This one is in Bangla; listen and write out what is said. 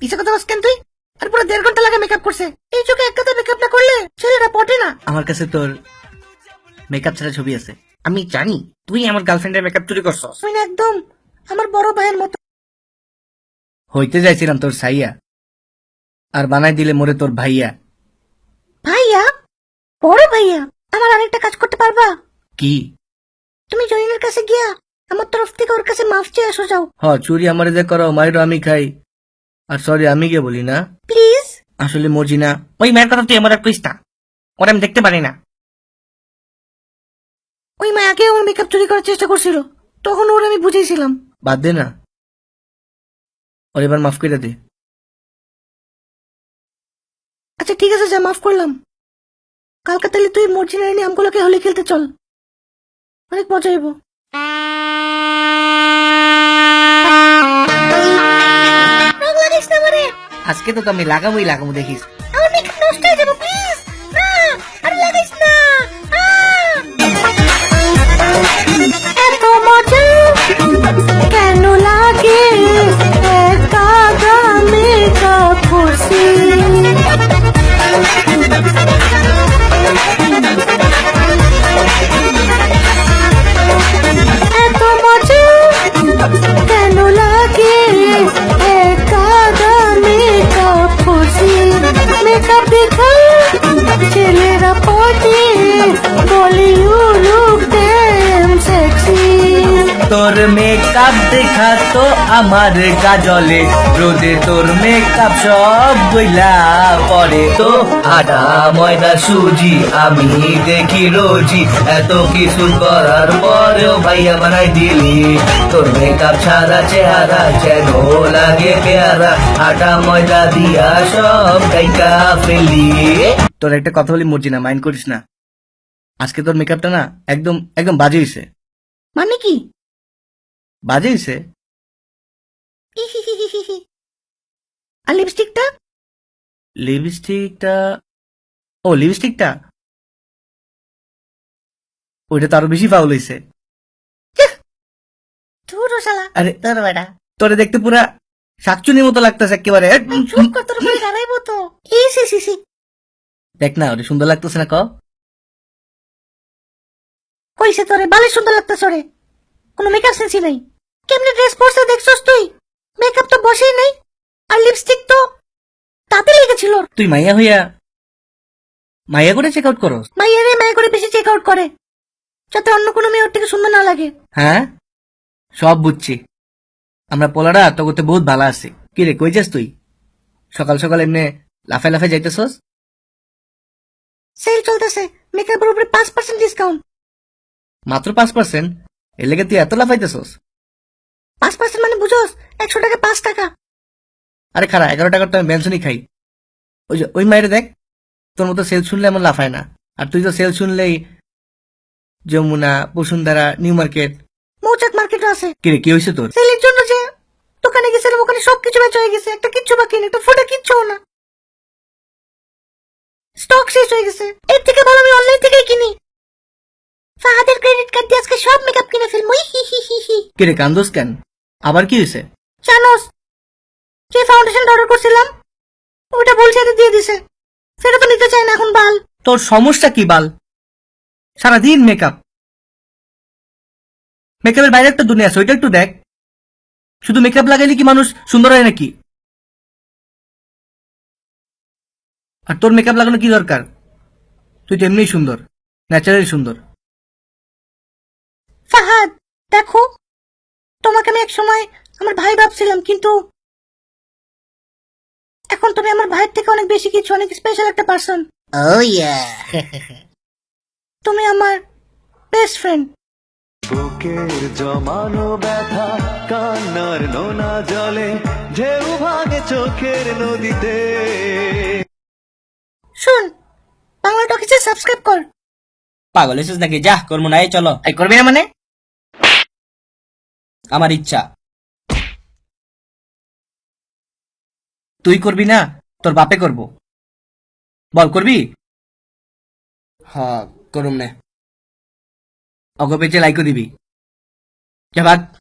পিছে কথা বলছ কেন তুই? আর পুরো 1.5 ঘন্টা লাগে মেকআপ করছে। এই চোখে একটা মেকআপ না করলে ছেলেটা পটে না। আমার কাছে তোর মেকআপ ছাড়া ছবি আছে। আমি জানি তুই আমার গার্লফ্রেন্ডের মেকআপ চুরি করছস। তুই না একদম আমার বড় ভাইয়ের মতো। হইতে যাইছিলাম তোর সাইয়া, আর বানাই দিলে মোরে তোর ভাইয়া। ভাইয়া? বড় ভাইয়া? আমার আরেকটা কাজ করতে পারবা? কি? তুমি জয়িনের কাছে গিয়া আমার তরফ থেকে ওর কাছে মাফ চেয়ে আসো যাও। চুরি আমারে যে করো, মাইরো আমি খাই, আর সরি আমি কে বলি না। প্লিজ। আসলে মর্জি না। ওই মায়ের কথা তুই আমার আর কইস না, ওরা আমি দেখতে পারি না। ওই মায়াকে ওর মেকআপ চুরি করার চেষ্টা করছিল, তখন ওর আমি বুঝেছিলাম। বাদ দে না, ওর এবার মাফ করে দে। আচ্ছা ঠিক আছে, যা মাফ করলাম। কালকে তাহলে তুই মর্জিনা নিয়ে আমগুলোকে হোলি খেলতে চল, অনেক মজা হইব। রাগ লাগিস না আমারে। আজকে তো আমি লাগাবোই লাগাবো, দেখিস। আমার মেকআপ নষ্ট হয়ে যাবে, প্লিজ। না, আর লাগাইস না। এত মজা কেন লাগে একা মেকআপ করছি? এত মজা কেন লাগে একা মেকআপ করছি? মেকআপ দেখা ছেলেরা পটে বলে ইউ লুক ড্যাম সেক্সি। তোর মেকআপ দেখা তো আমার গাজলে, রোদে তোর মেকআপ সব গইলা পরে। তো আটা ময়দা সুজি আমি দেখি রোজি, এত কিছু করার পরেও ভাইয়া বানাই দিলি। তোর মেকআপ ছাড়া চেহারা যেন লাগে পেয়ারা, আটা ময়দা দিয়া সব গাইকা ফেলি। তোর একটা কথা বলি মর্জিনা, মাইন্ড করিস না। আজকে তোর মেকআপটা না একদম একদম বাজে হইছে। মানে কি? বাজে হইছে। আর লিপস্টিকটা? লিপস্টিকটা, ও লিপস্টিকটা ওইটা তো আরো বেশি ফাউল হইছে। ধুরো শালা। আরে তোর বেটা তোরে দেখতে পুরা শাকচুনির মতো লাগতেছে একেবারে। চুপ কর, তোর উপরে দাঁড়াইবো তো। সি দেখ না, ওটা সুন্দর লাগতেছে না? ক কইছে তোরে বালে সুন্দর লাগতেছ রে। কোনো মেকআপ সেন্সই নাই। কেমনে ড্রেস পরছে দেখছস তুই? মেকআপ তো বসেই নাই, আর লিপস্টিক তো তাতে লেগেছিল। তুই মাইয়া হইয়া মাইয়া করে চেক আউট করো? মাইয়ারে মায়া করে বেশি চেক আউট করে, যাতে অন্য কোনো মেয়ে ওর থেকে সুন্দর না লাগে। হ্যাঁ সব বুঝছি, আমরা পোলারা তোকে বহুত ভালো আছি। কি রে, কই যাস তুই? সকাল সকাল এমনি লাফাই লাফাই যাইতেছস? সেল চলতেছে, মেকআপের উপরে 5% ডিসকাউন্ট। মাত্র 5%? এর লেগে তুই এত লাফাইতেছস? 5% মানে বুঝোস 100 টাকা 5 টাকা। আরে খারা, 11 টাকার তো আমি বেনসনই খাই। ওই যে ওই মায়ের দেখ, তোর মতো সেল শুনলে এমন লাফায় না। আর তুই তো সেল শুনলেই যমুনা, বসুন্ধরা, নিউ মার্কেট, মৌচাক মার্কেটও আছে। কিরে কি হয়েছে তোর? সেলের জন্য যে দোকানে গেছিলাম, ওখানে সবকিছু বেচা হয়ে গেছে, একটা কিচ্ছু বাকি নেই, একটা ফোটা কিচ্ছু না, স্টক শেষ হয়ে গেছে। এর থেকে ভালো আমি অনলাইন থেকেই কিনি। ফাহাদের ক্রেডিট কার্ড দিয়ে আজকে সব মেকআপ কিনে ফেলবো। কিরে কান্দোস কেন? আবার কি হয়েছে? জানোস, যে ফাউন্ডেশন অর্ডার করছিলাম ওটা ভুল সাথে দিয়ে দিছে, সেটা তো নিতে চাই না এখন। বাল, তোর সমস্যা কি বাল? সারাদিন মেকআপ, মেকআপের বাইরে একটা দুনিয়া আছে, ওইটা একটু দেখ। শুধু মেকআপ লাগাইলে কি মানুষ সুন্দর হয় নাকি? আর তোর মেকআপ লাগানো কি দরকার? তুই তো এমনিই সুন্দর, ন্যাচারালি সুন্দর। ফাহাদ দেখো, তোমাকে আমি এক সময় আমার ভাই ভাবছিলাম, কিন্তু এখন তুমি আমার ভাইয়ের থেকে অনেক বেশি কিছু, অনেক স্পেশাল একটা পার্সন। ও ইয়া, তুমি আমার বেস্ট ফ্রেন্ড। বুকের জমানো ব্যথা কান্নার নোনা জলে ঢেউ ভাঙে চোখের নদীতে। শুন, বাংলা টকিজে সাবস্ক্রাইব কর। পাগল হয়েছিস নাকি? যা করবো না, এই চলো। এই করবি না মানে? আমার ইচ্ছা। তুই করবি না, তোর বাপে করব। বল করবি? হ্যাঁ করুম নে। অগো পেজে লাইকও দিবি। যা ভাগ।